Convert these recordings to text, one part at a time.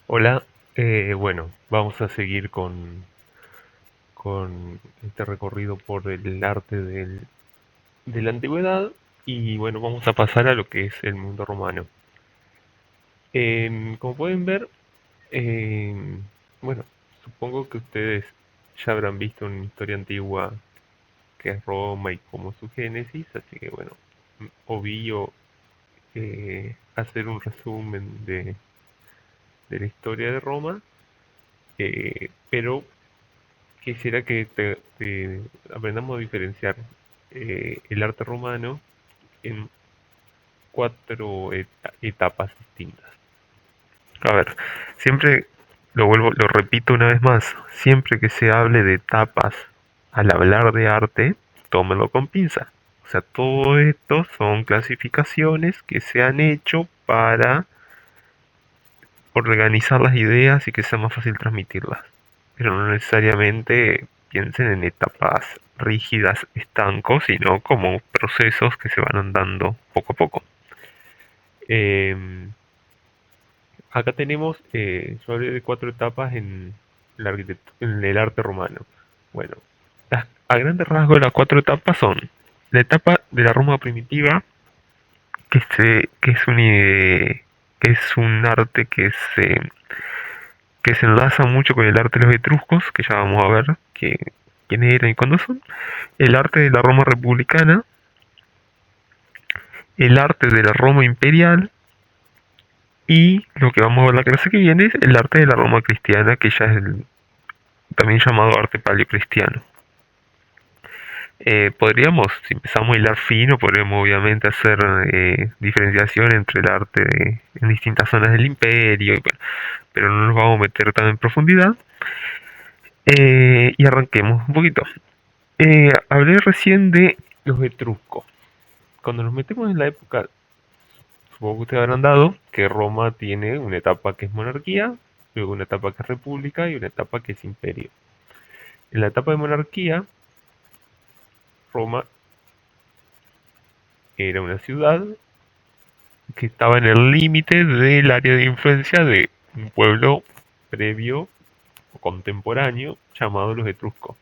Hola, bueno, vamos a seguir con este recorrido por el arte de la antigüedad y bueno, vamos a pasar a lo que es el mundo romano. Como pueden ver, em, bueno, supongo que ustedes ya habrán visto una historia antigua que es Roma y como su génesis, así que bueno, obvio hacer un resumen de la historia de Roma, pero quisiera que aprendamos a diferenciar el arte romano en cuatro etapas distintas. A ver, siempre lo repito una vez más, siempre que se hable de etapas al hablar de arte, tómenlo con pinza. O sea, todo esto son clasificaciones que se han hecho para organizar las ideas y que sea más fácil transmitirlas. Pero no necesariamente piensen en etapas rígidas, estancos, sino como procesos que se van dando poco a poco. Eh, Acá tenemos, yo hablé de cuatro etapas en el arte romano. Bueno, a grandes rasgos las cuatro etapas son la etapa de la Roma primitiva, que es un arte que se enlaza mucho con el arte de los etruscos, que ya vamos a ver quiénes eran y cuándo son, el arte de la Roma republicana, el arte de la Roma imperial y lo que vamos a ver la clase que viene es el arte de la Roma cristiana, que ya es también llamado arte paleocristiano. Podríamos, si empezamos a hilar fino, podríamos obviamente hacer diferenciación entre el arte en distintas zonas del imperio, bueno, pero no nos vamos a meter tan en profundidad. Y arranquemos un poquito. Hablé recién de los etruscos. Cuando nos metemos en la época, supongo que ustedes habrán dado que Roma tiene una etapa que es monarquía, luego una etapa que es república y una etapa que es imperio. En la etapa de monarquía, Roma era una ciudad que estaba en el límite del área de influencia de un pueblo previo o contemporáneo llamado los etruscos.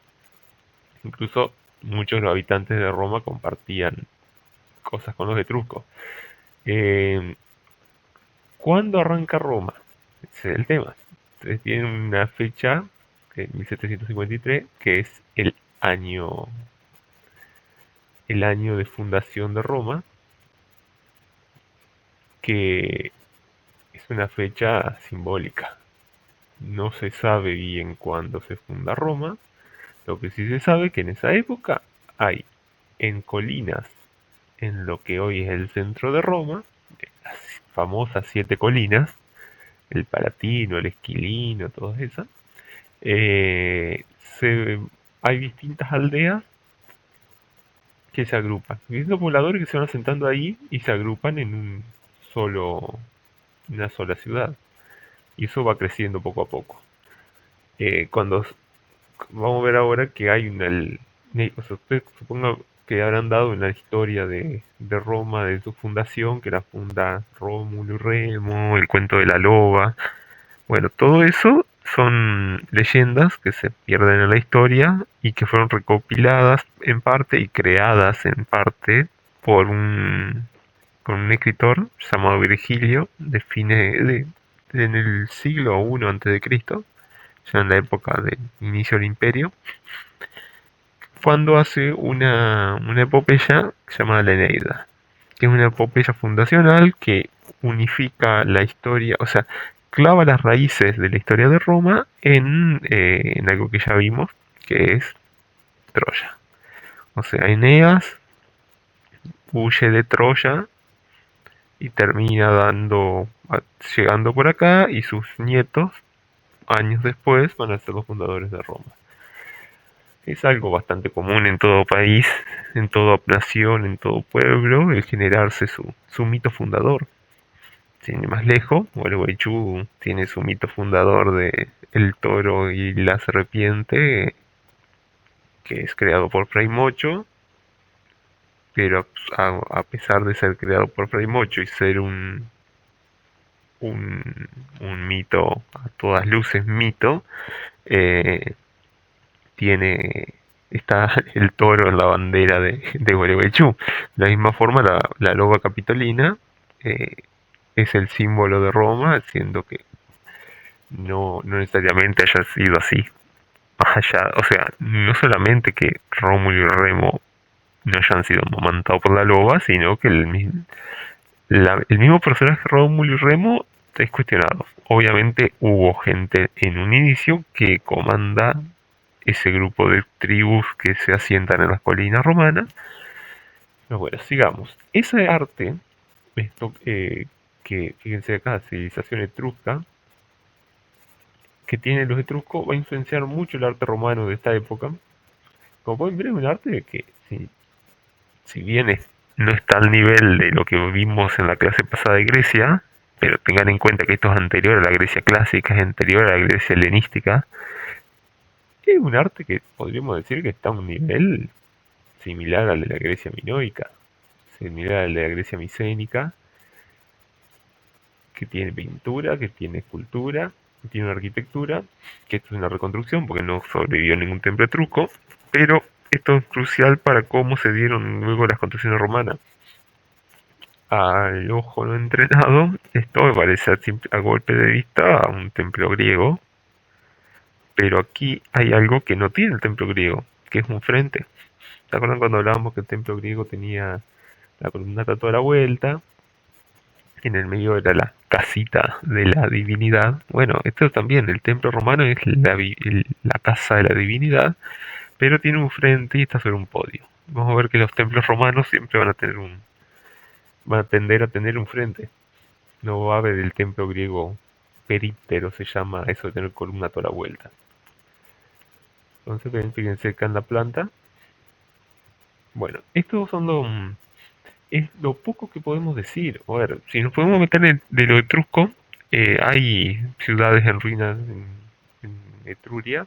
Incluso muchos de los habitantes de Roma compartían cosas con los etruscos. Eh, ¿Cuándo arranca Roma? Ese es el tema. Ustedes tienen una fecha, que 1753, que es el año de fundación de Roma, que es una fecha simbólica. No se sabe bien cuándo se funda Roma. Lo que sí se sabe es que en esa época hay en colinas, en lo que hoy es el centro de Roma, las famosas siete colinas, el Palatino, el Esquilino, todas esas, eh, se, hay distintas aldeas que se agrupan, distintos pobladores que se van asentando ahí y se agrupan en solo, una sola ciudad. Y eso va creciendo poco a poco. Cuando vamos a ver ahora que hay o sea, ustedes supongo que habrán dado una historia de Roma, de su fundación, que la funda Rómulo y Remo, el cuento de la loba. Bueno, todo eso son leyendas que se pierden en la historia y que fueron recopiladas en parte y creadas en parte por por un escritor llamado Virgilio en el siglo I antes de Cristo, ya en la época del inicio del imperio, cuando hace una epopeya llamada la Eneida, que es una epopeya fundacional que unifica la historia, o sea, clava las raíces de la historia de Roma en algo que ya vimos, que es Troya. O sea, Eneas huye de Troya y termina llegando por acá y sus nietos, años después, van a ser los fundadores de Roma. Es algo bastante común en todo país, en toda nación, en todo pueblo, el generarse su mito fundador. Sin ir más lejos, Gualeguaychú tiene su mito fundador de el toro y la serpiente, que es creado por Fray Mocho, pero a pesar de ser creado por Fray Mocho y ser un, un mito, a todas luces mito, eh, tiene está el toro en la bandera de Gualeguaychú. De la misma forma, la loba capitolina eh, es el símbolo de Roma, siendo que no necesariamente haya sido así. Más allá, o sea, no solamente que Rómulo y Remo no hayan sido amamantados por la loba, sino que el mismo personaje Rómulo y Remo es cuestionado. Obviamente hubo gente en un inicio que comanda ese grupo de tribus que se asientan en las colinas romanas. Pero bueno, sigamos. Ese arte, esto, que fíjense acá, civilización etrusca, que tienen los etruscos, va a influenciar mucho el arte romano de esta época. Como pueden ver, es un arte que, si bien no está al nivel de lo que vimos en la clase pasada de Grecia, pero tengan en cuenta que esto es anterior a la Grecia clásica, es anterior a la Grecia helenística, es un arte que podríamos decir que está a un nivel similar al de la Grecia minoica, similar al de la Grecia micénica, que tiene pintura, que tiene escultura, que tiene una arquitectura, que esto es una reconstrucción porque no sobrevivió ningún templo etrusco, pero esto es crucial para cómo se dieron luego las construcciones romanas. Al ojo no entrenado, esto me parece a golpe de vista a un templo griego, pero aquí hay algo que no tiene el templo griego, que es un frente. ¿Te acuerdan cuando hablábamos que el templo griego tenía la columnata toda la vuelta? En el medio era la casita de la divinidad. Bueno, esto también, el templo romano es la casa de la divinidad, pero tiene un frente y está sobre un podio. Vamos a ver que los templos romanos siempre van a tender a tener un frente. No va a haber el templo griego períptero, se llama eso de tener columna toda la vuelta. Entonces, fíjense acá en la planta. Bueno, estos son es lo poco que podemos decir. A ver, si nos podemos meter de lo etrusco, hay ciudades en ruinas en Etruria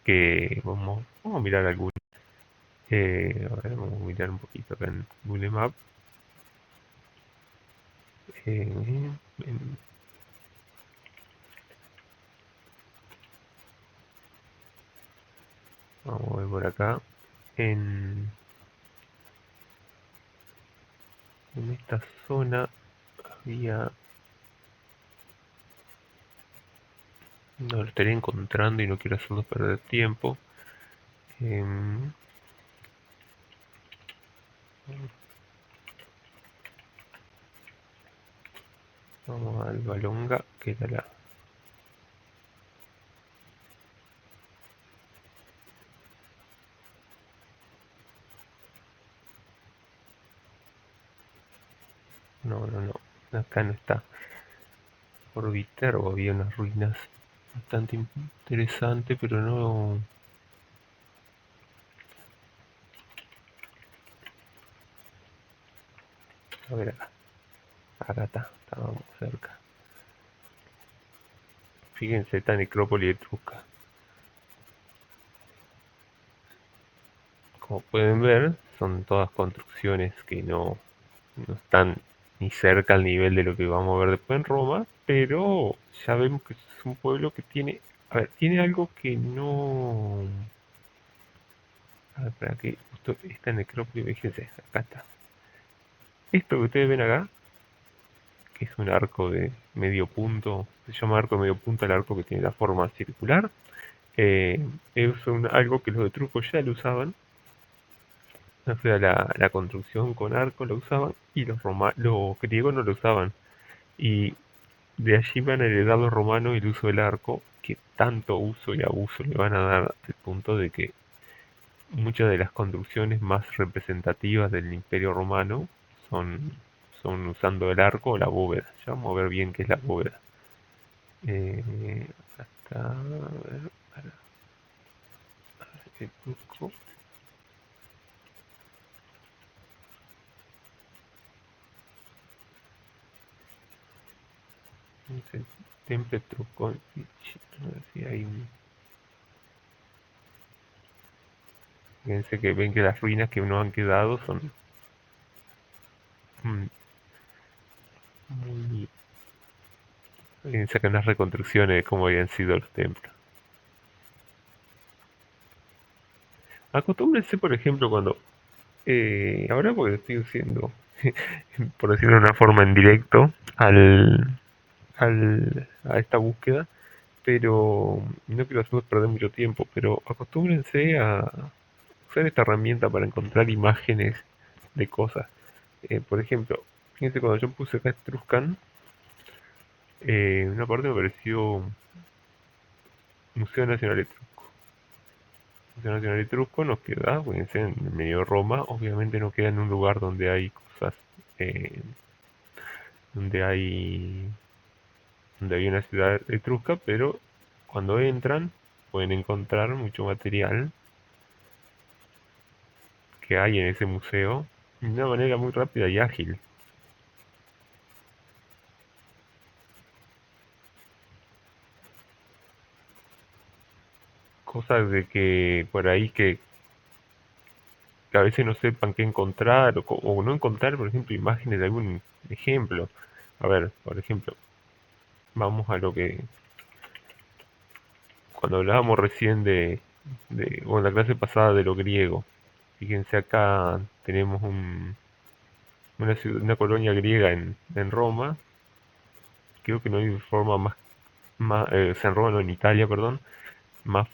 que vamos a mirar algunas. A ver, vamos a mirar un poquito acá en Google Maps. Eh, en- Vamos a ver por acá. En, en esta zona había... No lo estaría encontrando y no quiero hacernos perder tiempo. Em, Vamos al Balonga, que era la... No. Acá no está. Por Viterbo había unas ruinas bastante interesantes, pero no... A ver acá. Acá está, estábamos cerca. Fíjense esta necrópolis etrusca. Como pueden ver, son todas construcciones que no están ni cerca al nivel de lo que vamos a ver después en Roma, pero ya vemos que es un pueblo que tiene, a ver, tiene algo que no... A ver, para que justo esta necrópolis, fíjense, acá está. Esto que ustedes ven acá, que es un arco de medio punto, se llama arco de medio punto el arco que tiene la forma circular, eh, algo que los etruscos ya lo usaban, o sea, la construcción con arco lo usaban y los griegos no lo usaban. Y de allí van a heredar los romanos el uso del arco, que tanto uso y abuso le van a dar al punto de que muchas de las construcciones más representativas del Imperio Romano son, son usando el arco o la bóveda. Ya vamos a ver bien qué es la bóveda. Hasta, a ver, el turco. No sé, Temple Truco. A ver si hay un... Fíjense que ven que las ruinas que nos han quedado son mm, muy... sacan las reconstrucciones de cómo habían sido los templos. Acostúmbrense, por ejemplo, cuando ahora porque estoy haciendo, por decirlo de una forma en directo, a esta búsqueda, pero no quiero hacerlos perder mucho tiempo, pero acostúmbrense a usar esta herramienta para encontrar imágenes de cosas. Por ejemplo, fíjense cuando yo puse acá Etruscan, una parte me pareció Museo Nacional Etrusco. Museo Nacional Etrusco nos queda, fíjense, en el medio de Roma, obviamente no queda en un lugar donde hay cosas, eh, donde hay donde había una ciudad etrusca, pero cuando entran pueden encontrar mucho material que hay en ese museo de una manera muy rápida y ágil. Cosas de que por ahí que a veces no sepan qué encontrar o no encontrar, por ejemplo, imágenes de algún ejemplo. A ver, por ejemplo, vamos a lo que cuando hablábamos recién o en la clase pasada de lo griego. Fíjense acá tenemos una colonia griega en Roma. Creo que no hay forma o sea, en Roma, no, en Italia, perdón, más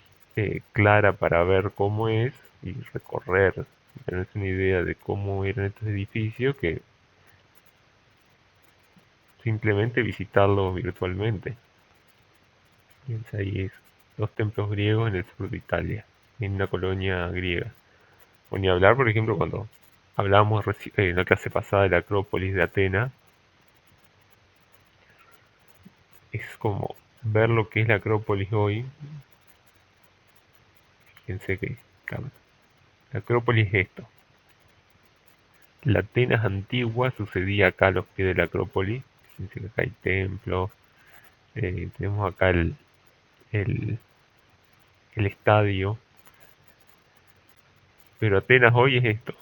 clara para ver cómo es y recorrer, tener una idea de cómo eran estos edificios que simplemente visitarlos virtualmente. Piensa ahí es los templos griegos en el sur de Italia, en una colonia griega. O ni hablar, por ejemplo, cuando hablábamos en la clase pasada de la Acrópolis de Atenas, es como ver lo que es la Acrópolis hoy. Fíjense que la Acrópolis es esto. La Atenas antigua sucedía acá a los pies de la Acrópolis. Fíjense que acá hay templos, tenemos acá el, el estadio, pero Atenas hoy es esto.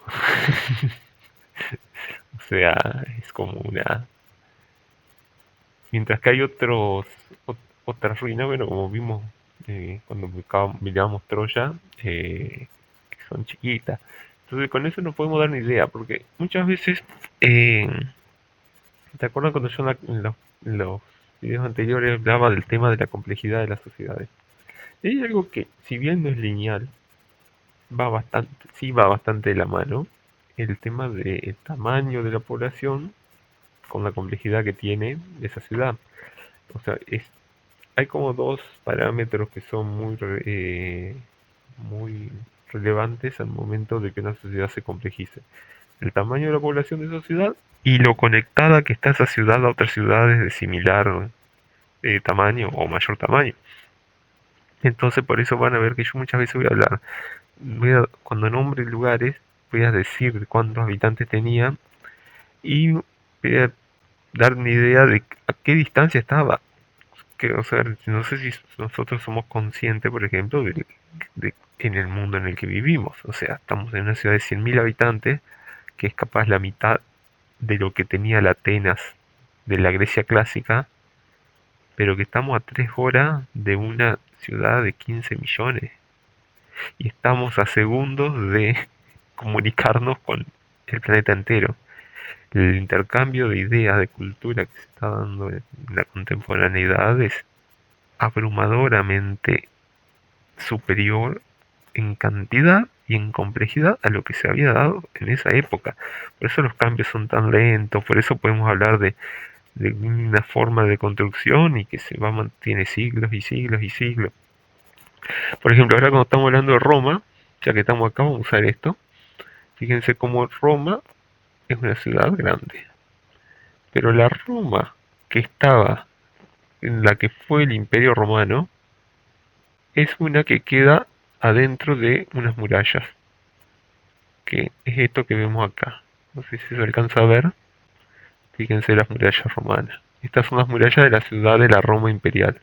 O sea, es como una... Mientras que hay otras ruinas, bueno, como vimos cuando mirábamos Troya, que son chiquitas. Entonces con eso no podemos dar ni idea, porque muchas veces, eh, ¿te acuerdas cuando yo en los videos anteriores hablaba del tema de la complejidad de las sociedades? Y hay algo que, si bien no es lineal, sí va bastante de la mano, el tema del tamaño de la población con la complejidad que tiene esa ciudad. O sea, hay como dos parámetros que son muy relevantes al momento de que una sociedad se complejice. El tamaño de la población de esa ciudad y lo conectada que está esa ciudad a otras ciudades de similar tamaño o mayor tamaño. Entonces por eso van a ver que yo muchas veces voy a hablar, cuando nombre lugares, voy a decir cuántos habitantes tenía y voy a dar una idea de a qué distancia estaba. Que, o sea, no sé si nosotros somos conscientes, por ejemplo, en el mundo en el que vivimos. O sea, estamos en una ciudad de 100.000 habitantes, que es capaz la mitad de lo que tenía la Atenas de la Grecia clásica, pero que estamos a 3 horas de una ciudad de 15 millones. Y estamos a segundos de comunicarnos con el planeta entero. El intercambio de ideas, de cultura que se está dando en la contemporaneidad es abrumadoramente superior en cantidad y en complejidad a lo que se había dado en esa época. Por eso los cambios son tan lentos, por eso podemos hablar de una forma de construcción y que mantiene siglos y siglos y siglos. Por ejemplo, ahora cuando estamos hablando de Roma, ya que estamos acá, vamos a usar esto. Fíjense cómo Roma es una ciudad grande, pero la Roma que estaba en la que fue el Imperio Romano es una que queda adentro de unas murallas, que es esto que vemos acá. No sé si se alcanza a ver. Fíjense las murallas romanas. Estas son las murallas de la ciudad de la Roma imperial.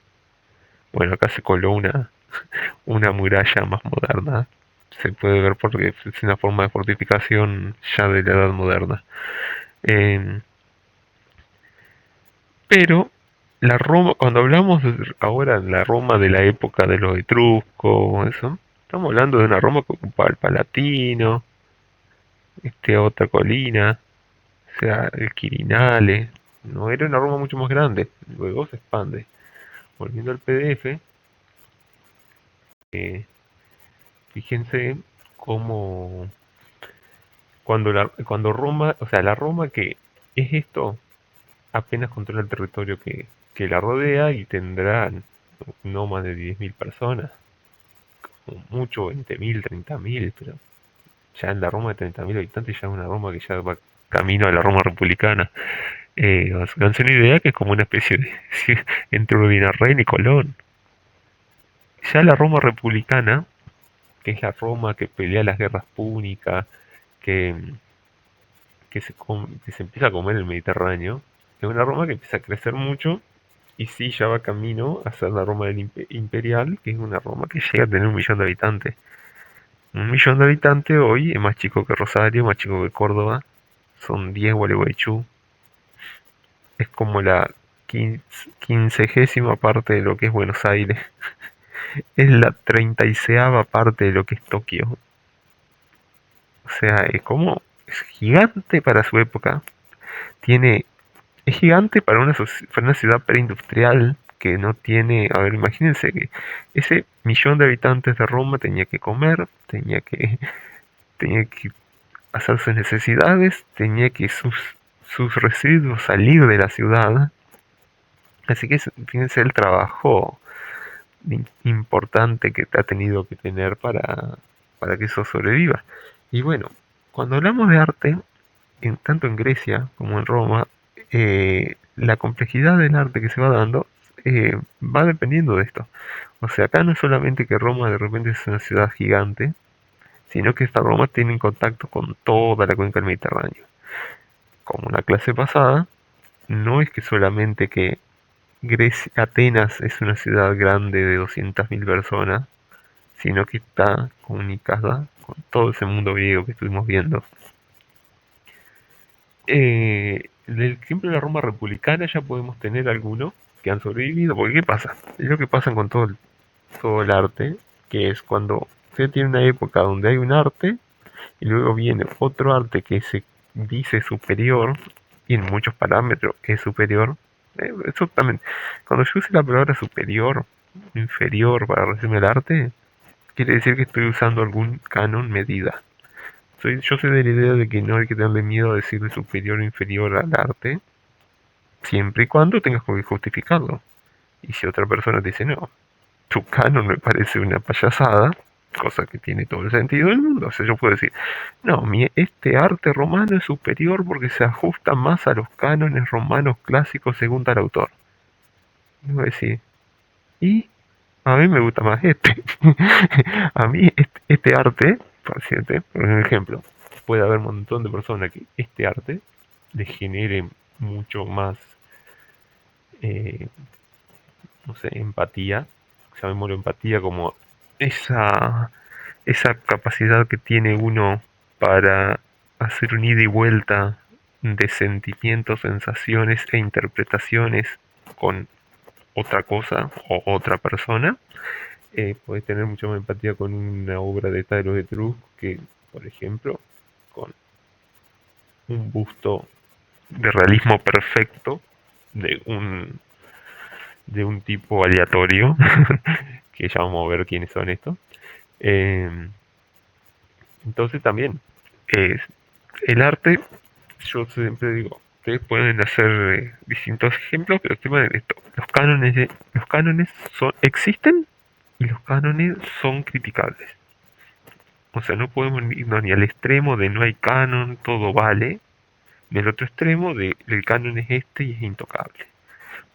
Bueno, acá se coló una muralla más moderna. Se puede ver porque es una forma de fortificación ya de la edad moderna. Eh, pero La Roma, cuando hablamos ahora de la Roma de la época de los etruscos, eso, estamos hablando de una Roma que ocupaba el Palatino, otra colina, o sea, el Quirinale, no era una Roma mucho más grande, luego se expande. Volviendo al PDF, eh, fíjense cómo cuando Roma, o sea, la Roma que es esto, apenas controla el territorio que la rodea y tendrá no más de 10.000 personas, como mucho 20.000, 30.000, pero ya en la Roma de 30.000 habitantes ya es una Roma que ya va camino a la Roma republicana. Háganse una idea que es como una especie de entre Urbina Reina y Colón. Ya la Roma republicana, que es la Roma que pelea las guerras púnicas, que, que se empieza a comer el Mediterráneo, es una Roma que empieza a crecer mucho y sí ya va camino a ser la Roma del imperial, que es una Roma que llega a tener 1.000.000 de habitantes. 1.000.000 de habitantes hoy es más chico que Rosario, más chico que Córdoba, son 10 Gualeguaychú, es como la quinceagésima parte de lo que es Buenos Aires, es la 36ª parte de lo que es Tokio. O sea, es gigante para su época, tiene es gigante para para una ciudad preindustrial que no tiene, a ver, imagínense que ese 1.000.000 de habitantes de Roma tenía que comer, tenía que hacer sus necesidades, tenía que sus residuos salir de la ciudad. Así que fíjense el trabajo importante que ha tenido que tener para que eso sobreviva. Y bueno, cuando hablamos de arte, tanto en Grecia como en Roma, la complejidad del arte que se va dando va dependiendo de esto. O sea, acá no es solamente que Roma de repente es una ciudad gigante, sino que esta Roma tiene contacto con toda la cuenca del Mediterráneo. Como una clase pasada, no es que solamente que Atenas es una ciudad grande de 200.000 personas, sino que está comunicada con todo ese mundo griego que estuvimos viendo. Del ejemplo de la Roma republicana ya podemos tener algunos que han sobrevivido, porque ¿qué pasa? Es lo que pasa con todo el arte, que es cuando se tiene una época donde hay un arte y luego viene otro arte que se dice superior y en muchos parámetros es superior. Eso también, cuando yo use la palabra superior, inferior para referirme al arte, quiere decir que estoy usando algún canon medida. Yo soy de la idea de que no hay que tenerle miedo a decirle superior o inferior al arte, siempre y cuando tengas que justificarlo. Y si otra persona te dice, no, tu canon me parece una payasada, cosa que tiene todo el sentido del mundo. O sea, yo puedo decir, no, este arte romano es superior porque se ajusta más a los cánones romanos clásicos según tal autor. Y voy a decir, y a mí me gusta más este. A mí este arte, por ejemplo, puede haber un montón de personas que este arte le genere mucho más, eh, no sé, empatía. Llamémoslo empatía como esa, esa capacidad que tiene uno para hacer un ida y vuelta de sentimientos, sensaciones e interpretaciones con otra cosa o otra persona. Podés tener mucha más empatía con una obra de Taro de Truz que, por ejemplo, con un busto de realismo perfecto de un tipo aleatorio, que ya vamos a ver quiénes son estos. Eh, entonces también, es el arte, yo siempre digo, ustedes pueden hacer distintos ejemplos, pero el tema de esto, los cánones existen y los cánones son criticables. O sea, no podemos irnos ni al extremo de no hay canon, todo vale, ni al otro extremo de el canon es este y es intocable.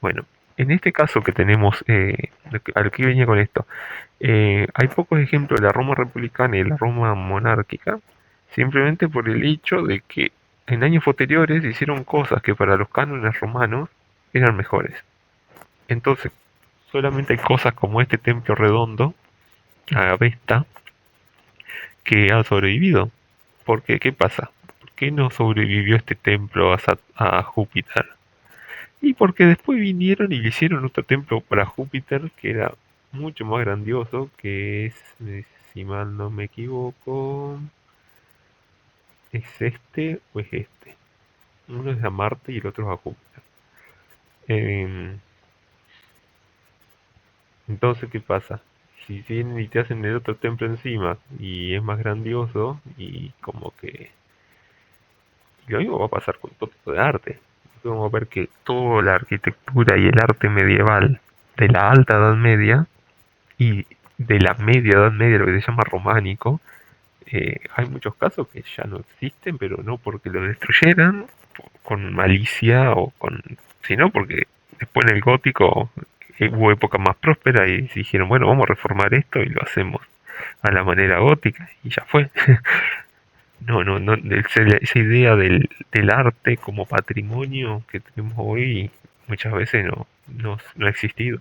Bueno, en este caso que tenemos, a lo que venía con esto, hay pocos ejemplos de la Roma republicana y la Roma monárquica, simplemente por el hecho de que en años posteriores hicieron cosas que para los cánones romanos eran mejores. Entonces, solamente hay cosas como este templo redondo, a Vesta, que ha sobrevivido. ¿Por qué? ¿Qué pasa? ¿Por qué no sobrevivió este templo a Júpiter? Y porque después vinieron y le hicieron otro templo para Júpiter que era mucho más grandioso, que es, si mal no me equivoco, ¿es este o es este? Uno es a Marte y el otro es a Júpiter. Em, entonces, ¿qué pasa? Si vienen y te hacen el otro templo encima y es más grandioso y como que lo mismo va a pasar con todo tipo de arte. Vamos a ver que toda la arquitectura y el arte medieval de la alta Edad Media y de la media Edad Media, lo que se llama románico, hay muchos casos que ya no existen, pero no porque lo destruyeran con malicia o con, sino porque después en el gótico hubo época más próspera y dijeron, bueno, vamos a reformar esto y lo hacemos a la manera gótica y ya fue. No, no, no, esa idea del arte como patrimonio que tenemos hoy muchas veces no ha existido.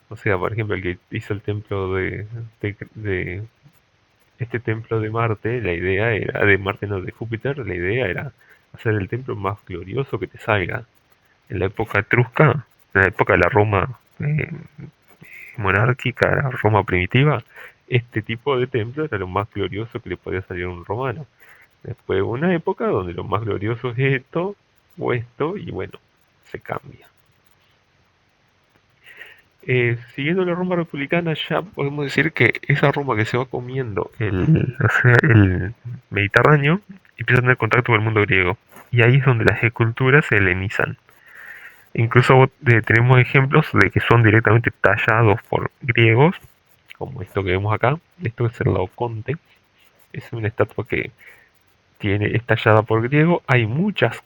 O sea, por ejemplo, el que hizo el templo de este templo de Marte, la idea era, de Marte no, de Júpiter, la idea era hacer el templo más glorioso que te salga. En la época etrusca, en la época de la Roma monárquica, la Roma primitiva, este tipo de templo era lo más glorioso que le podía salir a un romano. Después hubo una época donde lo más glorioso es esto o esto, y bueno, se cambia. Siguiendo la Roma republicana, ya podemos decir que esa Roma que se va comiendo o sea, el Mediterráneo empieza a tener contacto con el mundo griego. Y ahí es donde las esculturas se helenizan. Incluso tenemos ejemplos de que son directamente tallados por griegos, como esto que vemos acá. Esto es el Laoconte. Es una estatua que es tallada por griego. Hay muchos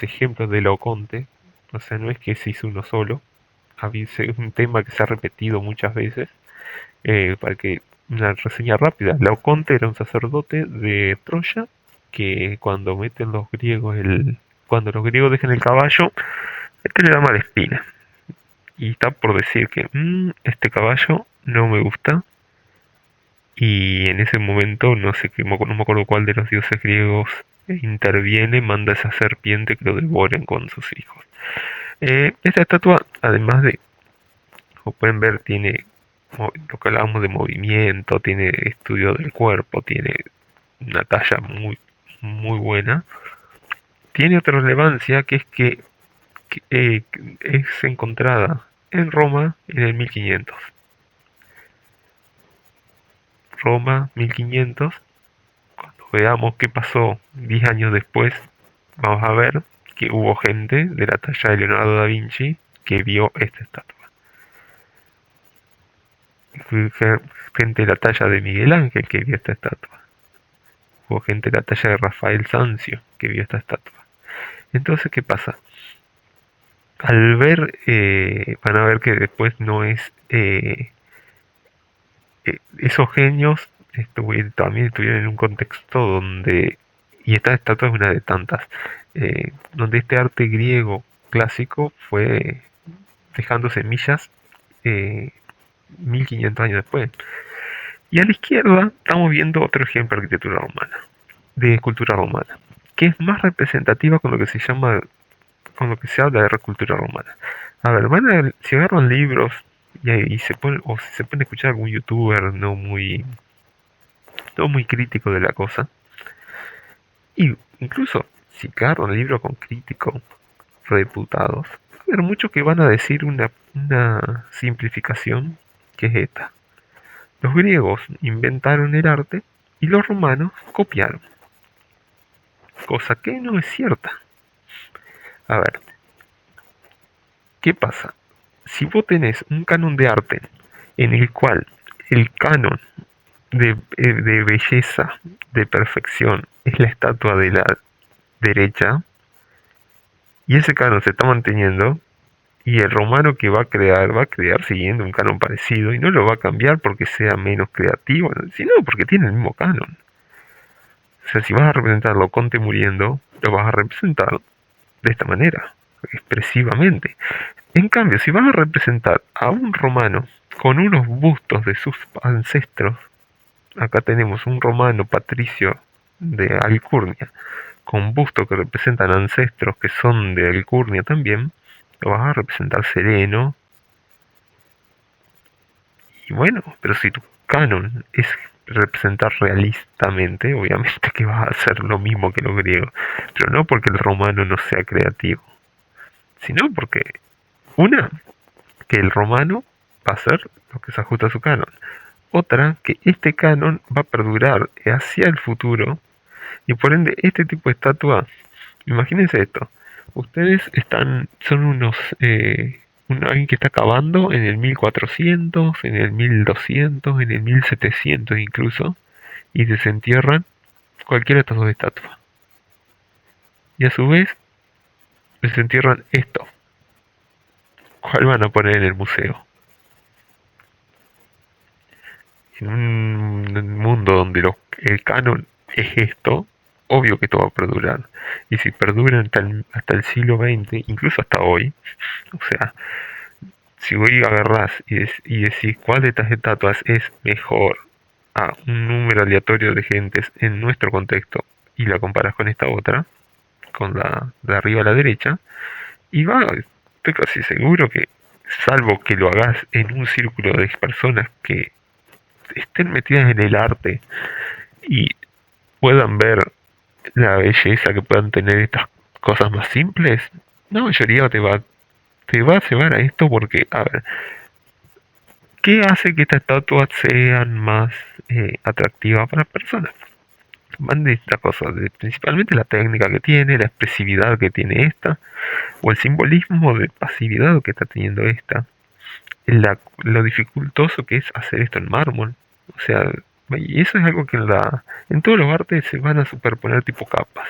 ejemplos de Laoconte. O sea, no es que se hizo uno solo. Es un tema que se ha repetido muchas veces. Para que una reseña rápida. Laoconte era un sacerdote de Troya que cuando meten los griegos cuando los griegos dejan el caballo, este le da mala espina. Y está por decir que este caballo no me gusta. Y en ese momento, no sé qué, no me acuerdo cuál de los dioses griegos interviene, manda a esa serpiente que lo devoren con sus hijos. Esta estatua, además de, como pueden ver, tiene lo que hablábamos de movimiento, tiene estudio del cuerpo, tiene una talla muy buena. Tiene otra relevancia que es que es encontrada en Roma en el 1500. Roma 1500. Cuando veamos qué pasó 10 años después, vamos a ver que hubo gente de la talla de Leonardo da Vinci que vio esta estatua. Gente de la talla de Miguel Ángel que vio esta estatua. Hubo gente de la talla de Rafael Sanzio que vio esta estatua. Entonces, ¿qué pasa? Al ver, van a ver que después no es... esos genios también estuvieron en un contexto donde, y esta estatua es una de tantas, donde este arte griego clásico fue dejando semillas eh, 1500 años después. Y a la izquierda estamos viendo otro ejemplo de arquitectura romana, de escultura romana, que es más representativa con lo que se llama, con lo que se habla de escultura romana. A ver, si agarran libros y se ponen, o si se pueden escuchar algún youtuber no muy crítico de la cosa, y incluso si agarran el libro con críticos reputados, va a haber muchos que van a decir una simplificación que es esta. Los griegos inventaron el arte y los romanos copiaron, cosa que no es cierta. A ver, ¿qué pasa? Si vos tenés un canon de arte en el cual el canon de belleza, de perfección, es la estatua de la derecha, y ese canon se está manteniendo, y el romano que va a crear siguiendo un canon parecido, y no lo va a cambiar porque sea menos creativo, sino porque tiene el mismo canon. O sea, si vas a representarlo Conte muriendo, lo vas a representar de esta manera, expresivamente. En cambio, si vas a representar a un romano con unos bustos de sus ancestros, acá tenemos un romano patricio de Alcurnia con bustos que representan ancestros que son de Alcurnia también, lo vas a representar sereno. Y bueno, pero si tu canon es representar realistamente, obviamente que vas a hacer lo mismo que los griegos, pero no porque el romano no sea creativo, sino porque, una, que el romano va a ser lo que se ajusta a su canon. Otra, que este canon va a perdurar hacia el futuro y por ende este tipo de estatua, imagínense esto, ustedes son alguien que está cavando en el 1400, en el 1200, en el 1700 incluso, y desentierran cualquiera de estas dos estatuas. Y a su vez desentierran esto. ¿Cuál van a poner en el museo? En un mundo donde el canon es esto, obvio que esto va a perdurar. Y si perdura hasta el siglo XX, incluso hasta hoy, o sea, si hoy agarrás y decís cuál de estas estatuas es mejor a un número aleatorio de gentes en nuestro contexto y la comparas con esta otra, con la de arriba a la derecha, y estoy casi seguro que, salvo que lo hagas en un círculo de personas que estén metidas en el arte y puedan ver la belleza que puedan tener estas cosas más simples, la mayoría te va a llevar a esto porque, a ver, ¿qué hace que estas estatuas sean más atractivas para personas? Van de estas cosas, principalmente la técnica que tiene, la expresividad que tiene esta, o el simbolismo de pasividad que está teniendo esta, lo dificultoso que es hacer esto en mármol. O sea, y eso es algo que en todos los artes se van a superponer tipo capas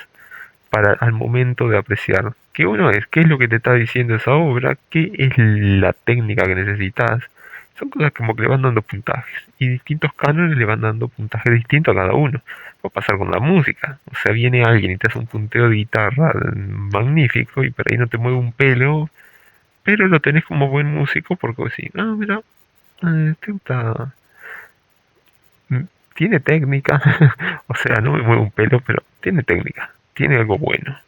para al momento de apreciar. Que uno es, ¿qué es lo que te está diciendo esa obra? ¿Qué es la técnica que necesitas? Son cosas como que le van dando puntajes. Y distintos cánones le van dando puntajes distintos a cada uno. Va a pasar con la música. O sea, viene alguien y te hace un punteo de guitarra magnífico y por ahí no te mueve un pelo, pero lo tenés como buen músico porque vos decís, ah, mira, este mm, tiene técnica. O sea, no me mueve un pelo, pero tiene técnica. Tiene algo bueno.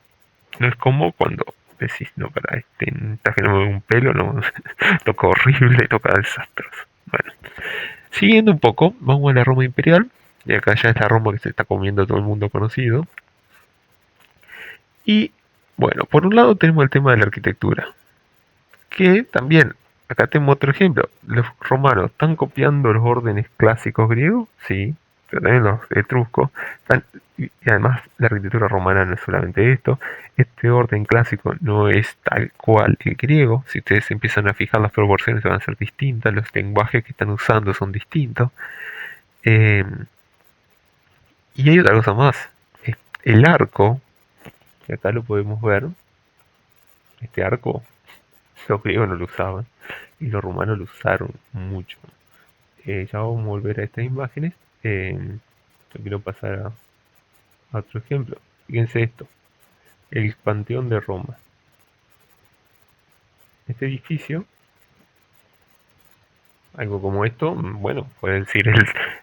No es como cuando decís, no, para esta que no me mueve un pelo, no, toca horrible, toca desastroso. Bueno, siguiendo un poco, vamos a la Roma imperial. Y acá ya es la Roma que se está comiendo todo el mundo conocido. Y bueno, por un lado tenemos el tema de la arquitectura, que también, acá tengo otro ejemplo, los romanos están copiando los órdenes clásicos griegos, sí, pero también los etruscos, y además la arquitectura romana no es solamente esto, este orden clásico no es tal cual el griego, si ustedes empiezan a fijar las proporciones van a ser distintas, los lenguajes que están usando son distintos, eh, y hay otra cosa más, el arco, que acá lo podemos ver, este arco los griegos no lo usaban y los romanos lo usaron mucho. Ya vamos a volver a estas imágenes. Yo quiero pasar a otro ejemplo. Fíjense esto, el Panteón de Roma. Este edificio, algo como esto, bueno, puede decir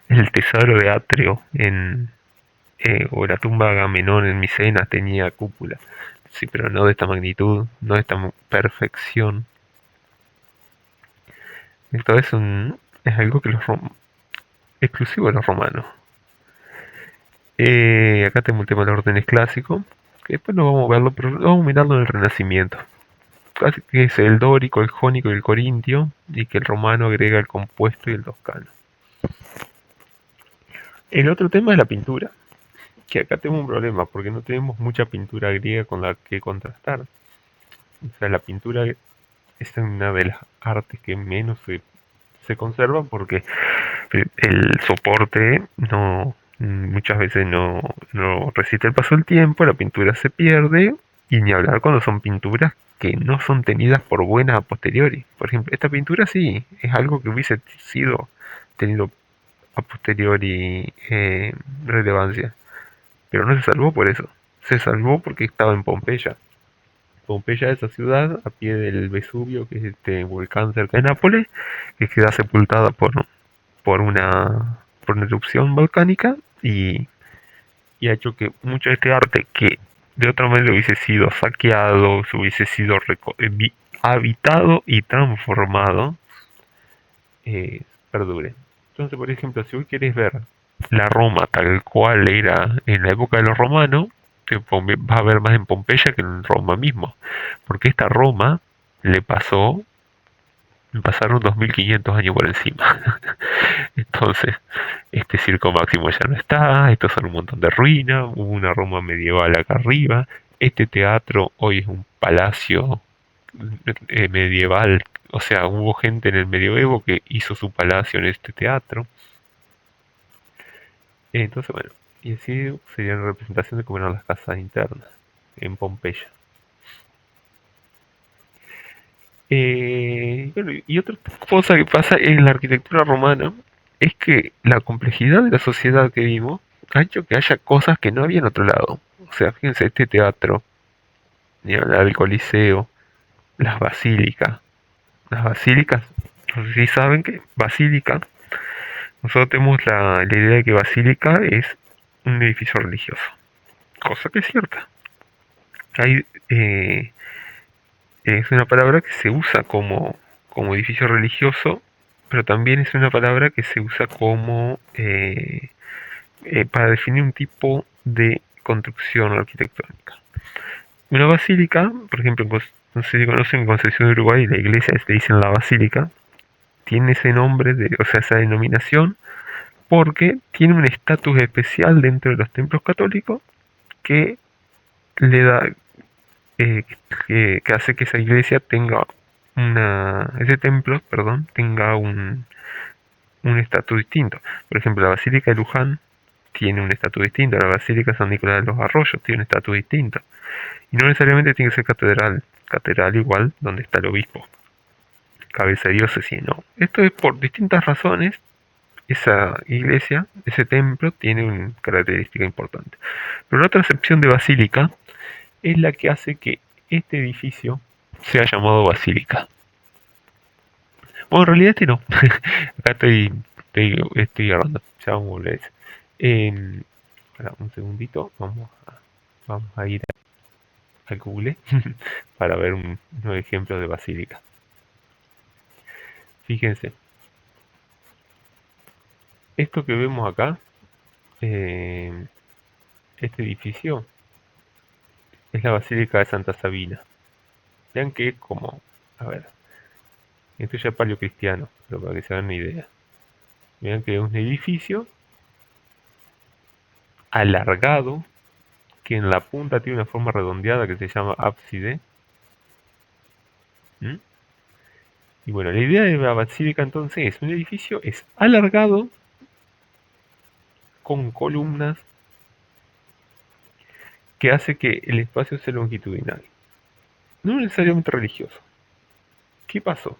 el tesoro de Atreo o la tumba de Agamenón en Micenas tenía cúpula. Sí, pero no de esta magnitud, no de esta perfección. Esto es algo que exclusivo de los romanos. Acá tenemos el tema de los órdenes clásicos, que después no vamos a verlo, pero vamos a mirarlo en el Renacimiento. Casi que es el dórico, el jónico y el corintio, y que el romano agrega el compuesto y el toscano. El otro tema es la pintura, que acá tenemos un problema, porque no tenemos mucha pintura griega con la que contrastar. O sea, la pintura es una de las artes que menos se conserva porque el soporte muchas veces no resiste el paso del tiempo, la pintura se pierde, y ni hablar cuando son pinturas que no son tenidas por buenas a posteriori. Por ejemplo, esta pintura sí es algo que hubiese sido tenido a posteriori relevancia, pero no se salvó por eso, se salvó porque estaba en Pompeya. Pompeya es esa ciudad a pie del Vesubio, que es este volcán cerca de Nápoles, que queda sepultada por una erupción volcánica y ha hecho que mucho de este arte que De otra manera hubiese sido saqueado, se hubiese sido habitado y transformado, perdure. Entonces, por ejemplo, si hoy querés ver la Roma tal cual era en la época de los romanos, vas a ver más en Pompeya que en Roma mismo. Porque esta Roma le pasó, le pasaron 2500 años por encima. Entonces, este circo máximo ya no está, estos son un montón de ruinas, hubo una Roma medieval acá arriba, este teatro hoy es un palacio medieval, o sea, hubo gente en el medioevo que hizo su palacio en este teatro. Entonces, bueno, y así sería la representación de cómo eran las casas internas en Pompeya. Bueno, y otra cosa que pasa en la arquitectura romana es que la complejidad de la sociedad que vimos ha hecho que haya cosas que no había en otro lado. O sea, fíjense, este teatro, ni hablar del Coliseo, las basílicas. Las basílicas, no sé si saben que basílica, nosotros tenemos la idea de que basílica es un edificio religioso, cosa que es cierta. Hay, es una palabra que se usa como edificio religioso, pero también es una palabra que se usa como para definir un tipo de construcción arquitectónica. Una basílica, por ejemplo, no sé si conocen en Concepción de Uruguay, la iglesia le dicen la basílica, tiene ese nombre, o sea, esa denominación, porque tiene un estatus especial dentro de los templos católicos que le da, eh, que hace que esa iglesia tenga ese templo, perdón, tenga un estatus distinto. Por ejemplo, la Basílica de Luján tiene un estatus distinto, la Basílica de San Nicolás de los Arroyos tiene un estatus distinto. Y no necesariamente tiene que ser catedral igual donde está el obispo, cabeza de diócesis, no. Esto es por distintas razones. Esa iglesia, ese templo, tiene una característica importante. Pero la otra excepción de basílica es la que hace que este edificio sea llamado basílica. Bueno, en realidad este no. Acá estoy agarrando. Ya vamos a volver a eso. Un segundito. Vamos a ir a Google para ver unos ejemplos de basílica. Fíjense. Esto que vemos acá, eh, este edificio, es la Basílica de Santa Sabina. Vean que es como, a ver, esto ya es paleocristiano, pero para que se hagan una idea. Vean que es un edificio alargado, que en la punta tiene una forma redondeada que se llama ábside. ¿Mm? Y bueno, la idea de la basílica entonces es un edificio es alargado con columnas que hace que el espacio sea longitudinal. No necesariamente religioso. ¿Qué pasó?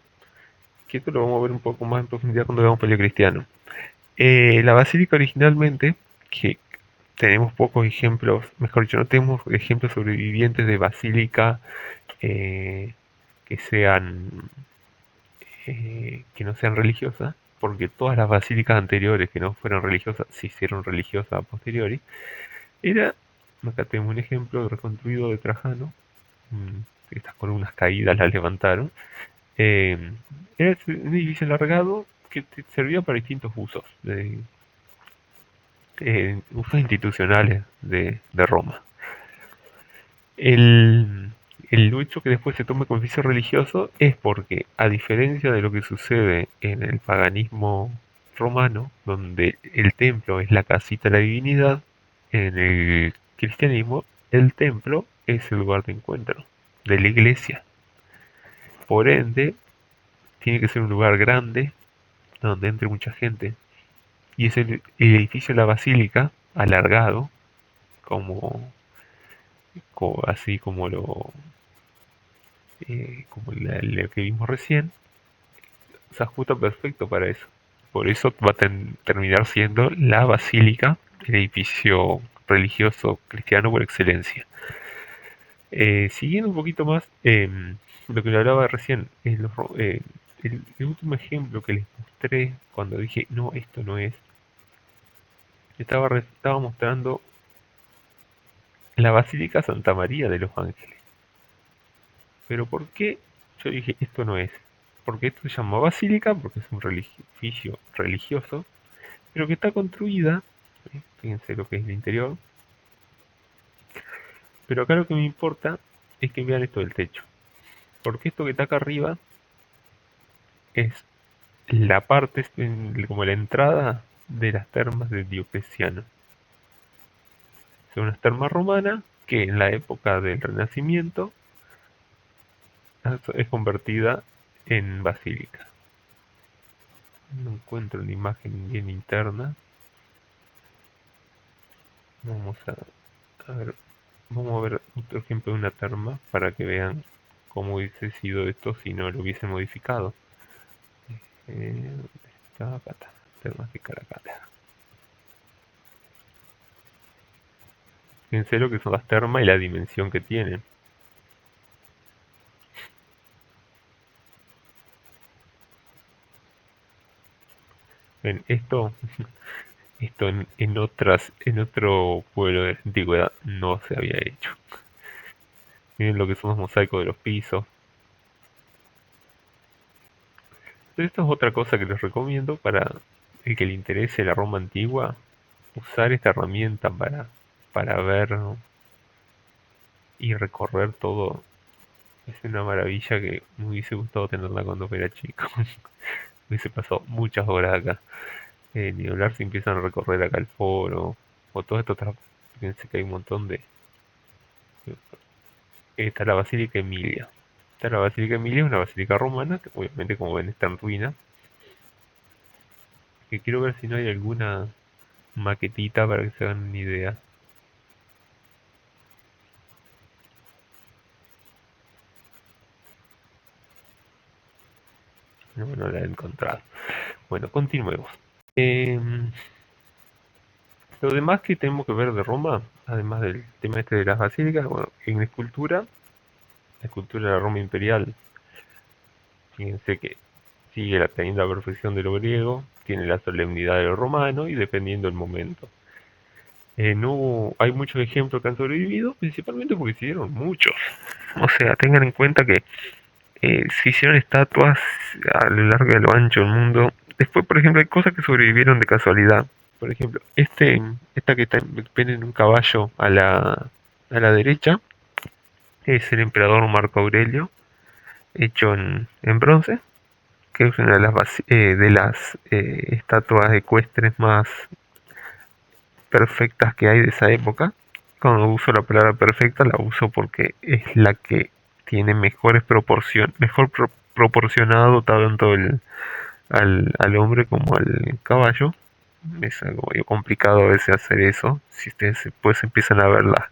Que esto lo vamos a ver un poco más en profundidad cuando veamos paleocristiano. La basílica originalmente, que tenemos pocos ejemplos, mejor dicho, no tenemos ejemplos sobrevivientes de basílica eh, que sean que no sean religiosas, porque todas las basílicas anteriores que no fueron religiosas se hicieron religiosas a posteriori. Era, acá tenemos un ejemplo reconstruido de Trajano, estas columnas caídas las levantaron. Eh, Era un edificio alargado que servía para distintos usos, usos institucionales de Roma. El, el hecho que después se tome como edificio religioso es porque, a diferencia de lo que sucede en el paganismo romano, donde el templo es la casita de la divinidad, en el cristianismo el templo es el lugar de encuentro de la iglesia. Por ende, tiene que ser un lugar grande donde entre mucha gente. Y es el edificio de la basílica, alargado, como, así como lo que vimos recién, se ajusta perfecto para eso. Por eso va a terminar siendo la basílica, el edificio religioso cristiano por excelencia. Siguiendo un poquito más lo que le hablaba recién, el último ejemplo que les mostré cuando dije no, esto no es, estaba mostrando la Basílica Santa María de los Ángeles. Pero ¿por qué? Yo dije, esto no es. Porque esto se llama basílica, porque es un edificio religioso, pero que está construida, fíjense lo que es el interior, pero acá lo que me importa es que vean esto del techo. Porque esto que está acá arriba es la parte, como la entrada de las termas de Diocleciano. Son unas termas romanas que en la época del Renacimiento es convertida en basílica. No encuentro una imagen bien interna. Vamos a ver, vamos a ver otro ejemplo de una terma para que vean cómo hubiese sido esto si no lo hubiese modificado. ¿Dónde está? Acá está, termas de Caracata. Fíjense lo que son las termas y la dimensión que tienen. Ven, esto en otro pueblo de la antigüedad no se había hecho. Miren lo que son los mosaicos de los pisos. Esto es otra cosa que les recomiendo para el que le interese la Roma antigua, usar esta herramienta para ver, ¿no?, y recorrer todo. Es una maravilla que me hubiese gustado tenerla cuando era chico. Me hubiese pasado muchas horas acá. Ni hablar si empiezan a recorrer acá el foro o todo esto. Fíjense que hay un montón de... Está la Basílica Emilia. Está la Basílica Emilia, es una basílica romana, que obviamente como ven está en ruina. Que quiero ver si no hay alguna maquetita para que se hagan una idea. No, no la he encontrado. Bueno, continuemos. Em, lo demás que tenemos que ver de Roma, además del tema este de las basílicas, bueno, en la escultura de la Roma imperial, fíjense que sigue teniendo la perfección de lo griego, tiene la solemnidad de lo romano y dependiendo del momento. No hay muchos ejemplos que han sobrevivido, principalmente porque se hicieron muchos. O sea, tengan en cuenta que se hicieron estatuas a lo largo y a lo ancho del mundo. Después, por ejemplo, hay cosas que sobrevivieron de casualidad. Por ejemplo, esta que está en un caballo a la derecha es el emperador Marco Aurelio, hecho en bronce, que es una de las estatuas ecuestres más perfectas que hay de esa época. Cuando uso la palabra perfecta la uso porque es la que tiene mejores proporciones, proporcionado tanto al hombre como al caballo. Es algo medio complicado a veces hacer eso. Si ustedes después empiezan a ver las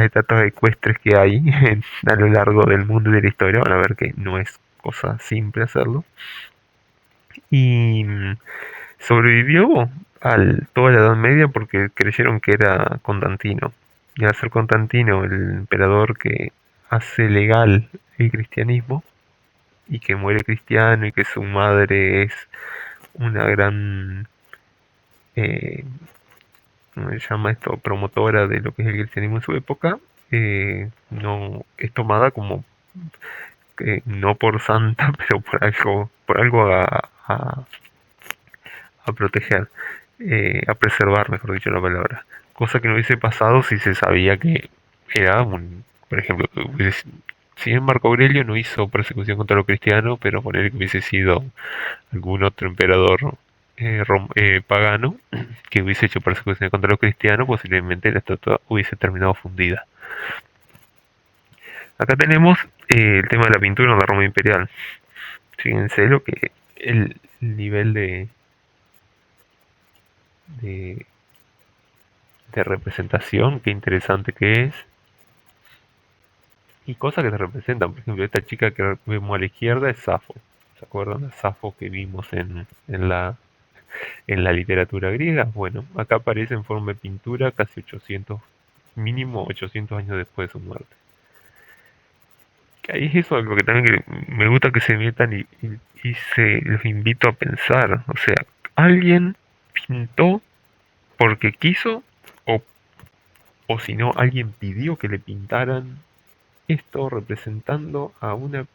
estatuas ecuestres que hay a lo largo del mundo y de la historia, van a ver que no es cosa simple hacerlo. Y sobrevivió toda la Edad Media porque creyeron que era Constantino. Y al ser Constantino el emperador que hace legal el cristianismo y que muere cristiano y que su madre es una gran, eh, ¿cómo se llama esto?, promotora de lo que es el cristianismo en su época, no es tomada como, no por santa, pero por algo a proteger, a preservar, mejor dicho la palabra. Cosa que no hubiese pasado si se sabía que era por ejemplo, si bien Marco Aurelio no hizo persecución contra los cristianos, pero poner que hubiese sido algún otro emperador pagano que hubiese hecho persecución contra los cristianos, posiblemente la estatua hubiese terminado fundida. Acá tenemos el tema de la pintura en la Roma imperial. Fíjense lo que el nivel de, de representación, qué interesante que es, y cosas que se representan. Por ejemplo, esta chica que vemos a la izquierda es Safo. ¿Se acuerdan de Safo que vimos en la literatura griega? Bueno, acá aparece en forma de pintura casi 800, mínimo 800 años después de su muerte. Que ahí es eso algo que también que me gusta que se metan y se los invito a pensar. O sea, alguien pintó porque quiso o o si no, alguien pidió que le pintaran esto representando a una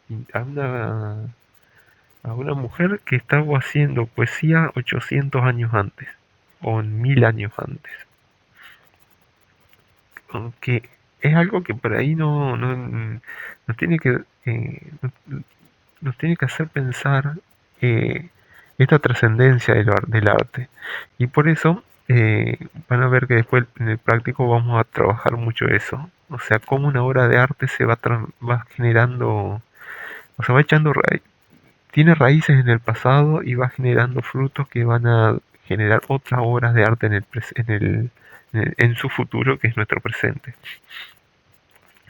mujer que estaba haciendo poesía 800 años antes, o 1000 años antes. Aunque es algo que por ahí nos tiene que, nos tiene que hacer pensar eh, esta trascendencia del arte. Y por eso van a ver que después en el práctico vamos a trabajar mucho eso. O sea, cómo una obra de arte va generando, o sea, va echando tiene raíces en el pasado y va generando frutos que van a generar otras obras de arte en su futuro, que es nuestro presente.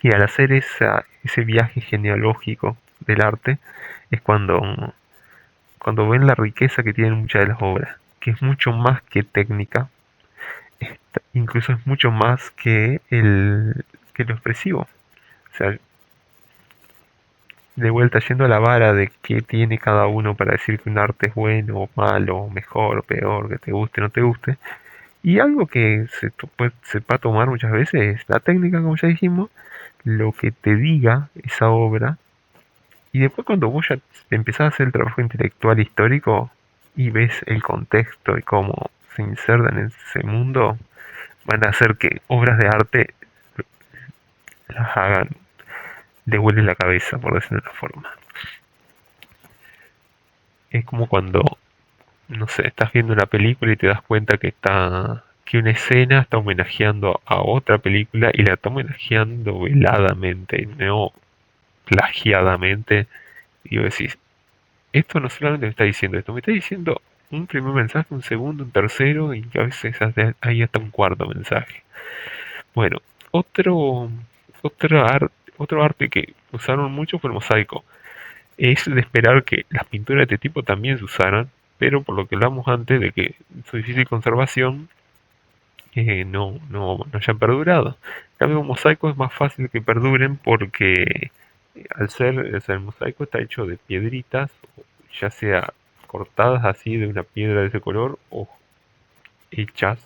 Y al hacer ese viaje genealógico del arte es cuando ven la riqueza que tienen muchas de las obras, que es mucho más que técnica, incluso es mucho más que lo expresivo. O sea, de vuelta yendo a la vara de qué tiene cada uno para decir que un arte es bueno o malo, o mejor o peor, que te guste o no te guste. Y algo que se va a tomar muchas veces es la técnica, como ya dijimos, lo que te diga esa obra. Y después cuando vos ya empezás a hacer el trabajo intelectual histórico y ves el contexto y cómo se insertan en ese mundo, van a hacer que obras de arte las hagan, les vuelen la cabeza, por decirlo de una forma. Es como cuando, no sé, estás viendo una película y te das cuenta que una escena está homenajeando a otra película y la está homenajeando veladamente, no plagiadamente. Y vos decís, esto no solamente me está diciendo esto, me está diciendo un primer mensaje, un segundo, un tercero y a veces hay hasta un cuarto mensaje. Bueno, otro arte que usaron mucho fue el mosaico. Es de esperar que las pinturas de este tipo también se usaran, pero por lo que hablamos antes de que su difícil conservación no hayan perdurado. En cambio, un mosaico es más fácil que perduren porque o sea, el mosaico está hecho de piedritas, ya sea cortadas así de una piedra de ese color o hechas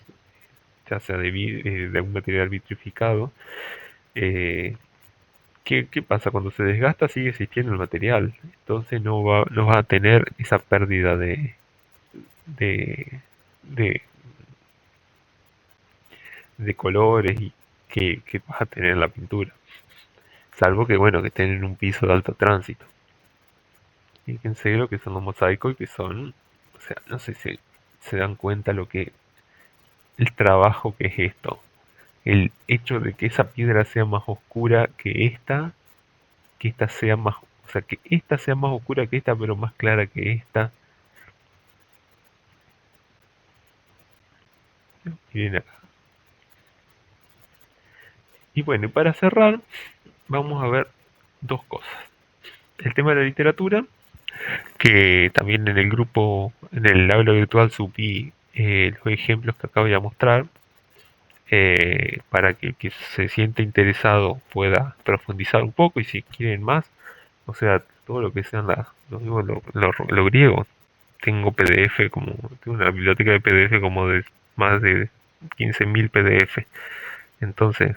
ya sea de un material vitrificado. Eh, ¿Qué pasa? Cuando se desgasta sigue existiendo el material, entonces no va a tener esa pérdida de, de, de colores que vas a tener en la pintura. Salvo que, bueno, que estén en un piso de alto tránsito. Fíjense lo que son los mosaicos y que son, o sea, no sé si se dan cuenta el trabajo que es esto. El hecho de que esa piedra sea más oscura que esta sea más, o sea, que esta sea más oscura que esta, pero más clara que esta. Miren acá. Y bueno, y para cerrar, vamos a ver dos cosas. El tema de la literatura, que también en el grupo, en el aula virtual subí los ejemplos que acabo de mostrar, para que el que se siente interesado pueda profundizar un poco y si quieren más, o sea, todo lo que sean lo griego. Tengo PDF tengo una biblioteca de PDF como de más de 15.000 PDF. Entonces,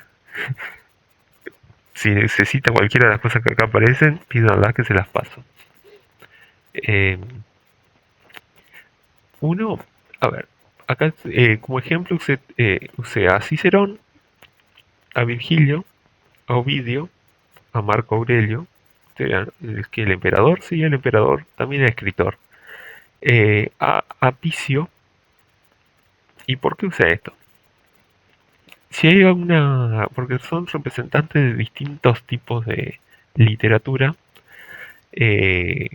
si necesita cualquiera de las cosas que acá aparecen, pídanlas que se las paso. Eh, uno, a ver, acá como ejemplo usé a Cicerón, a Virgilio, a Ovidio, a Marco Aurelio, el emperador, sí, el emperador, también el escritor, a Picio. ¿Y por qué usé esto? Si hay porque son representantes de distintos tipos de literatura, eh,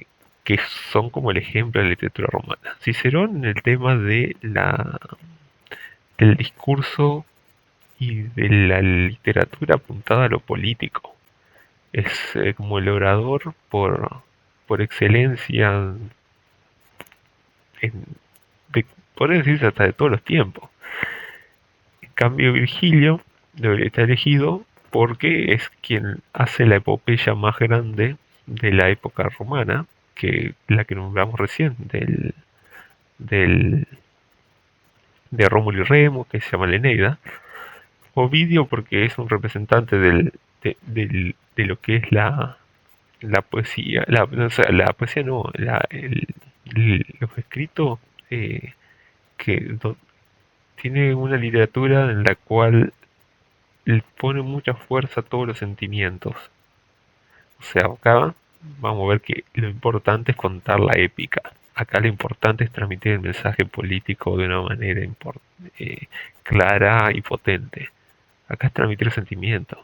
que son como el ejemplo de la literatura romana. Cicerón en el tema del discurso y de la literatura apuntada a lo político. Es como el orador por excelencia, en, de, podría decirse hasta de todos los tiempos. En cambio, Virgilio está elegido porque es quien hace la epopeya más grande de la época romana, que la que nombramos recién, del, de Rómulo y Remo, que se llama la Eneida, Ovidio porque es un representante de lo que es la poesía, o sea, la poesía no, los escritos eh, que tiene una literatura en la cual le pone mucha fuerza a todos los sentimientos. O sea, acá vamos a ver que lo importante es contar la épica. Acá lo importante es transmitir el mensaje político de una manera eh, clara y potente. Acá es transmitir sentimientos.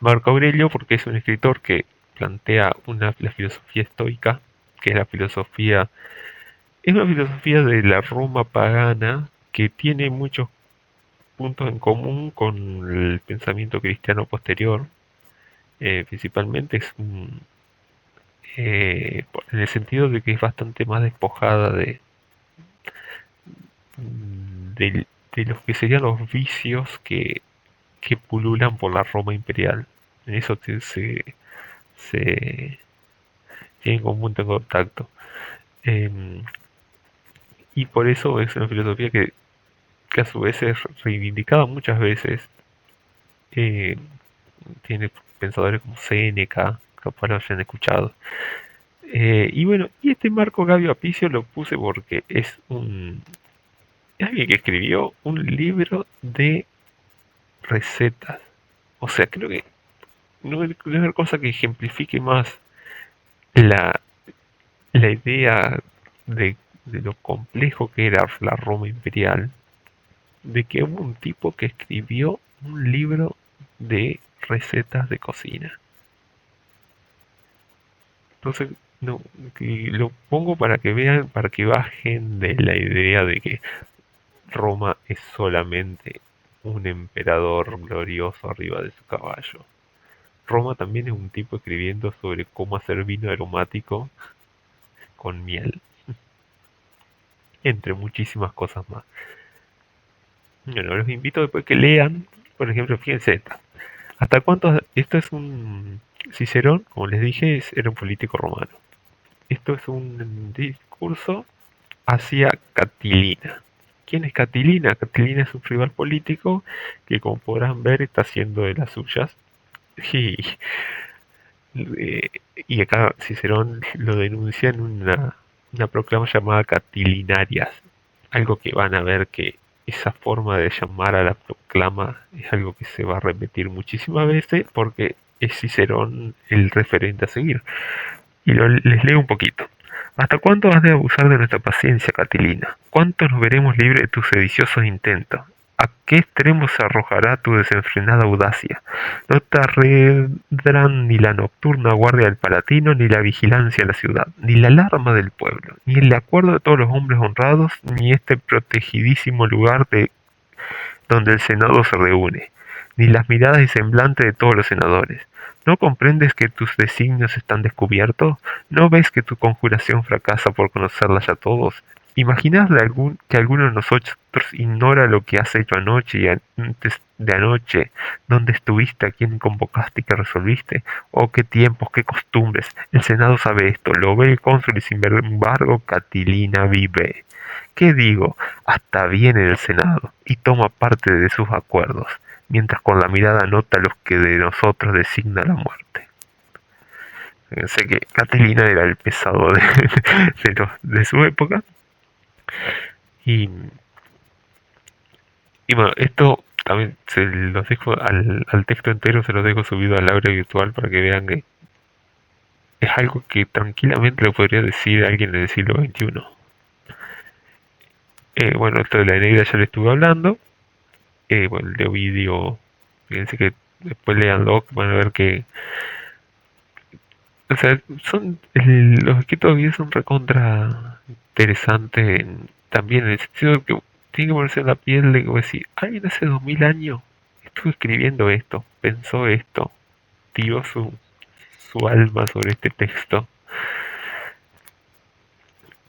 Marco Aurelio, porque es un escritor que plantea la filosofía estoica, que es una filosofía de la Roma pagana que tiene muchos puntos en común con el pensamiento cristiano posterior. Principalmente en el sentido de que es bastante más despojada de los que serían los vicios que pululan por la Roma imperial. En eso se tienen como punto de contacto. Em, y por eso es una filosofía que a su vez es reivindicada muchas veces. Eh, Tiene pensadores como Séneca, capaz lo hayan escuchado. Y bueno, y este Marco Gabio Apicio lo puse porque es alguien que escribió un libro de recetas. O sea, creo que no hay cosa que ejemplifique más la, la idea de lo complejo que era la Roma imperial, de que hubo un tipo que escribió un libro de recetas de cocina. Entonces, no, que lo pongo para que vean, para que bajen de la idea de que Roma es solamente un emperador glorioso arriba de su caballo. Roma también es un tipo escribiendo sobre cómo hacer vino aromático con miel, entre muchísimas cosas más. Bueno, los invito después que lean, por ejemplo, fíjense esta. ¿Hasta cuántos? Esto es un Cicerón, como les dije, era un político romano. Esto es un discurso hacia Catilina. ¿Quién es Catilina? Catilina es un rival político que, como podrán ver, está haciendo de las suyas. Y, eh, y acá Cicerón lo denuncia en una proclama llamada Catilinarias. Algo que van a ver que esa forma de llamar a la proclama es algo que se va a repetir muchísimas veces porque es Cicerón el referente a seguir. Y les leo un poquito. ¿Hasta cuándo has de abusar de nuestra paciencia, Catilina? ¿Cuánto nos veremos libres de tus sediciosos intentos? ¿A qué extremo se arrojará tu desenfrenada audacia? No te arredran ni la nocturna guardia del Palatino, ni la vigilancia de la ciudad, ni la alarma del pueblo, ni el acuerdo de todos los hombres honrados, ni este protegidísimo lugar donde el Senado se reúne, ni las miradas y semblantes de todos los senadores. ¿No comprendes que tus designios están descubiertos? ¿No ves que tu conjuración fracasa por conocerlas a todos? ¿Imaginas que alguno de nosotros ignora lo que has hecho anoche y antes de anoche, dónde estuviste, a quién convocaste y qué resolviste? ¿O qué tiempos, qué costumbres? El Senado sabe esto, lo ve el cónsul y sin embargo Catilina vive. ¿Qué digo? Hasta viene del Senado y toma parte de sus acuerdos, mientras con la mirada anota los que de nosotros designa la muerte. Sé que Catilina era el pesado de su época. Y, y bueno, esto también se los dejo al texto entero, se los dejo subido al aula virtual para que vean que es algo que tranquilamente lo podría decir alguien del siglo XXI. Bueno, esto de la Eneida ya le estuve hablando. Bueno, el de Ovidio, fíjense que después leanlo, van a ver que, o sea, los escritos de Ovidio son recontra interesantes también en el sentido de que tiene que ponerse en la piel de que decir, alguien hace 2000 años estuvo escribiendo esto, pensó esto, tiró su alma sobre este texto.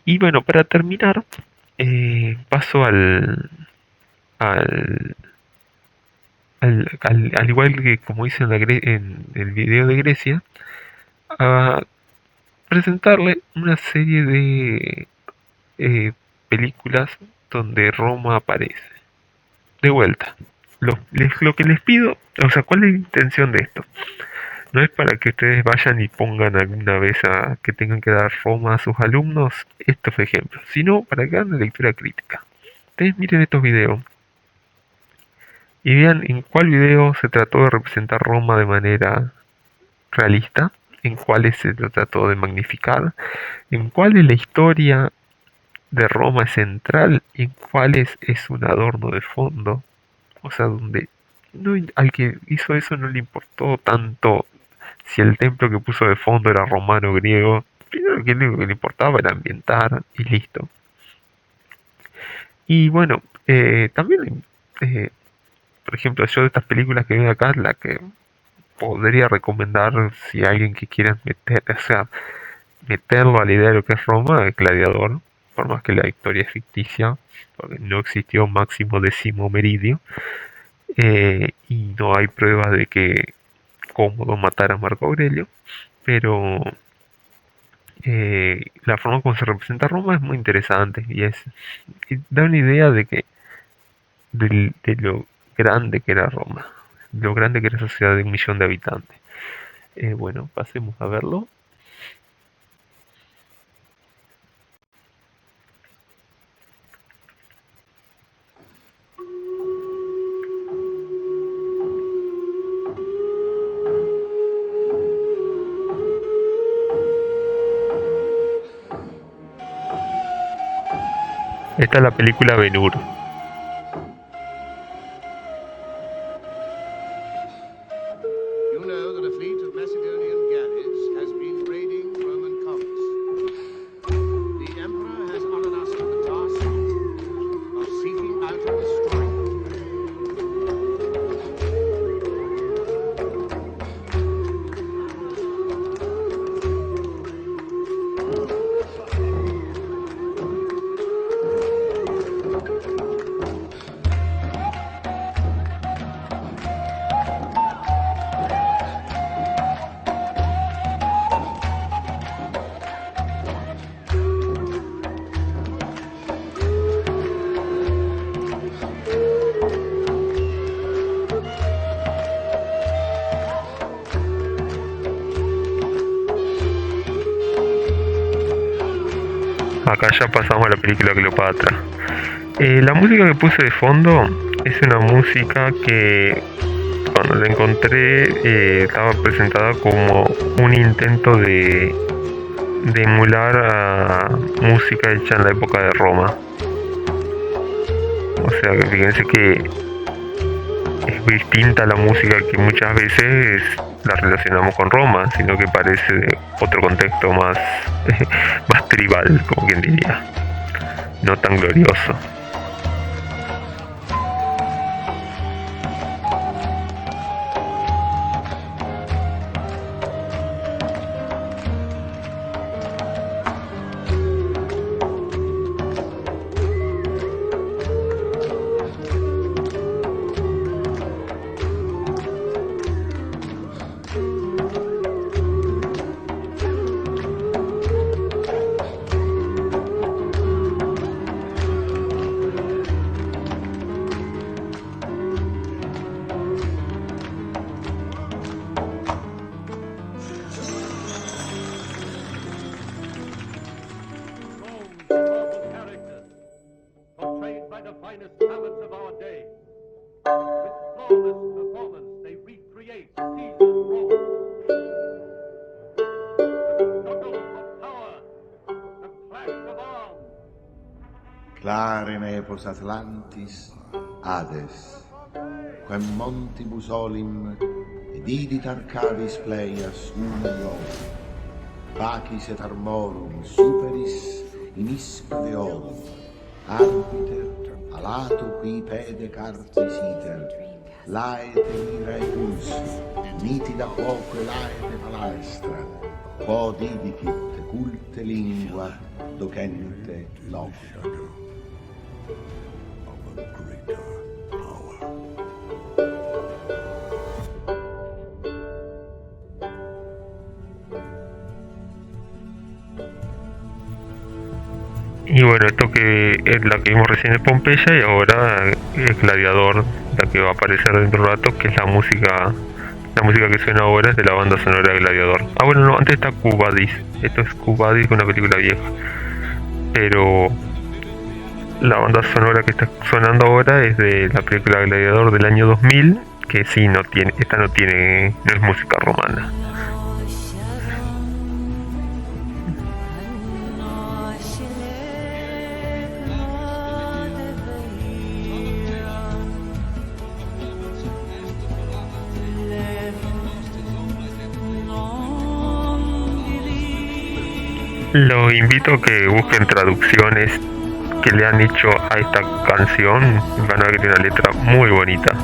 Y bueno, para terminar, paso al, al igual que como hice en el video de Grecia, a presentarle una serie de películas donde Roma aparece. De vuelta. lo que les pido, o sea, ¿cuál es la intención de esto? No es para que ustedes vayan y pongan alguna vez a que tengan que dar Roma a sus alumnos estos ejemplos, sino para que hagan una lectura crítica. Ustedes miren estos videos y vean en cuál video se trató de representar Roma de manera realista, en cuáles se trató de magnificar, en cuál es la historia de Roma es central y en cuáles es un adorno de fondo. O sea, donde no, al que hizo eso no le importó tanto si el templo que puso de fondo era romano o griego. Primero que lo único que le importaba era ambientar y listo. Y bueno, también, por ejemplo, yo de estas películas que veo acá, la que podría recomendar si alguien que quiera meter, o sea, meterlo a la idea de lo que es Roma, es Gladiador, por más que la historia es ficticia, porque no existió Máximo Décimo Meridio, y no hay pruebas de que Cómodo matara a Marco Aurelio, pero la forma como se representa Roma es muy interesante y da una idea de que de lo grande que era Roma, lo grande que era esa ciudad de 1 millón de habitantes. Bueno, pasemos a verlo. Esta es la película Ben-Hur. You know that a fleet of Macedonian galleys has been raiding Roman commerce. The Emperor has honored us with the task of seeking out and destroying them. Acá ya pasamos a la película Cleopatra. La música que puse de fondo es una música que cuando la encontré estaba presentada como un intento de emular a música hecha en la época de Roma. O sea, fíjense que es distinta a la música que muchas veces la relacionamos con Roma, sino que parece de otro contexto más, más tribal, como quien diría, no tan glorioso. The finest talents of our day. With flawless performance, they recreate Caesar's Rome. The struggle for power, the clash of arms. Clare nepos Atlantis, Hades, quem montibus olim, ed idit Arcadis pleias unum Pacis et armorum superis in isque deodum, arbiter alato qui pede cartis iter, laete ira et us, nitida quoque laete palestra, quod idicit culte lingua docente nocta. Of a greater power. Y bueno, esto que es la que vimos recién es Pompeya y ahora es Gladiador la que va a aparecer dentro de un rato, que es la música que suena ahora es de la banda sonora de Gladiador. Ah, bueno, no, antes está Cubadis. Esto es Cubadis, una película vieja. Pero la banda sonora que está sonando ahora es de la película Gladiador del año 2000, que sí, no es música romana. Los invito a que busquen traducciones que le han hecho a esta canción. Van a ver que tiene una letra muy bonita.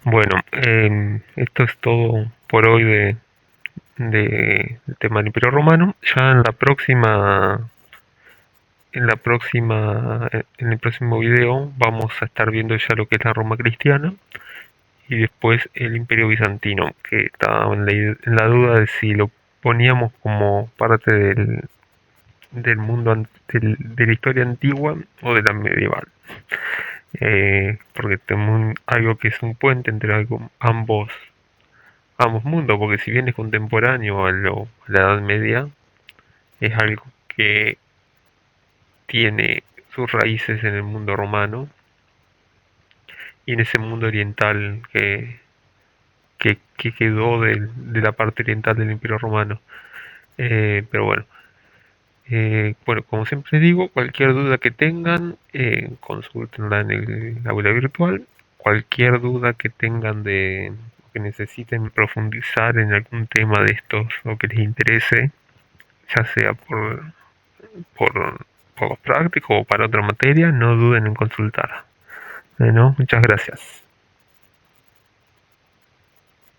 Bueno, esto es todo por hoy del tema del Imperio Romano. Ya en el próximo video vamos a estar viendo ya lo que es la Roma cristiana y después el Imperio Bizantino, que estaba en la duda de si lo poníamos como parte del mundo, de la historia antigua o de la medieval. Porque tenemos algo que es un puente entre ambos mundos, porque si bien es contemporáneo a la Edad Media, es algo que tiene sus raíces en el mundo romano y en ese mundo oriental que quedó de la parte oriental del Imperio Romano. Pero bueno. Bueno, como siempre digo, cualquier duda que tengan, consúltenla en el aula virtual. Cualquier duda que tengan que necesiten profundizar en algún tema de estos o que les interese, ya sea por, por los prácticos o para otra materia, no duden en consultar. Bueno, muchas gracias.